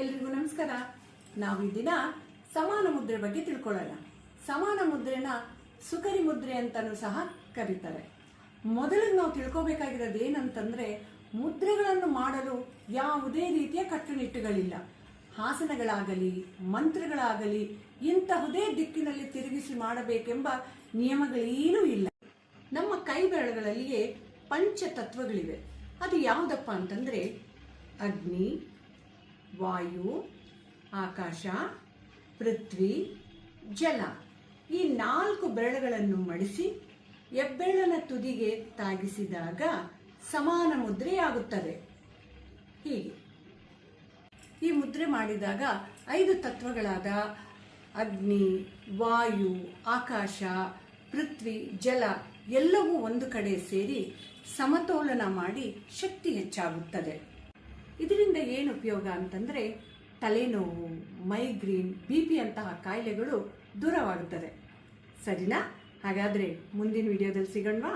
ಎಲ್ರಿಗೂ ನಮಸ್ಕಾರ. ನಾವು ಈ ದಿನ ಸಮಾನ ಮುದ್ರೆ ಬಗ್ಗೆ ತಿಳ್ಕೊಳ್ಳೋಣ. ಸಮಾನ ಮುದ್ರೆನ ಸುಕರಿ ಮುದ್ರೆ ಅಂತಾನೂ ಸಹ ಕರೀತಾರೆ. ಮೊದಲು ನಾವು ತಿಳ್ಕೋಬೇಕಾಗಿರೋದು ಏನಂತಂದ್ರೆ, ಮುದ್ರೆಗಳನ್ನು ಮಾಡಲು ಯಾವುದೇ ರೀತಿಯ ಕಟ್ಟುನಿಟ್ಟುಗಳಿಲ್ಲ. ಆಸನಗಳಾಗಲಿ ಮಂತ್ರಗಳಾಗಲಿ ಇಂತಹುದೇ ದಿಕ್ಕಿನಲ್ಲಿ ತಿರುಗಿಸಿ ಮಾಡಬೇಕೆಂಬ ನಿಯಮಗಳೇನೂ ಇಲ್ಲ. ನಮ್ಮ ಕೈ ಬೆರಳುಗಳಲ್ಲಿಯೇ ಪಂಚತತ್ವಗಳಿವೆ. ಅದು ಯಾವುದಪ್ಪ ಅಂತಂದ್ರೆ ಅಗ್ನಿ, ವಾಯು, ಆಕಾಶ, ಪೃಥ್ವಿ, ಜಲ. ಈ 4 ಬೆರಳುಗಳನ್ನು ಮಡಿಸಿ ಹೆಬ್ಬೆರಳಿನ ತುದಿಗೆ ತಾಗಿಸಿದಾಗ ಸಮಾನ ಮುದ್ರೆಯಾಗುತ್ತದೆ. ಹೀಗೆ ಈ ಮುದ್ರೆ ಮಾಡಿದಾಗ 5 ತತ್ವಗಳಾದ ಅಗ್ನಿ, ವಾಯು, ಆಕಾಶ, ಪೃಥ್ವಿ, ಜಲ ಎಲ್ಲವೂ ಒಂದು ಕಡೆ ಸೇರಿ ಸಮತೋಲನ ಮಾಡಿ ಶಕ್ತಿ ಹೆಚ್ಚಾಗುತ್ತದೆ. ಇದರಿಂದ ಏನು ಉಪಯೋಗ ಅಂತಂದ್ರೆ, ತಲೆನೋವು, ಮೈಗ್ರೇನ್, BP ಅಂತಹ ಕಾಯಿಲೆಗಳು ದೂರವಾಗುತ್ತದೆ. ಸರಿನಾ? ಹಾಗಾದ್ರೆ ಮುಂದಿನ ವಿಡಿಯೋದಲ್ಲಿ ಸಿಗೋಣವಾ?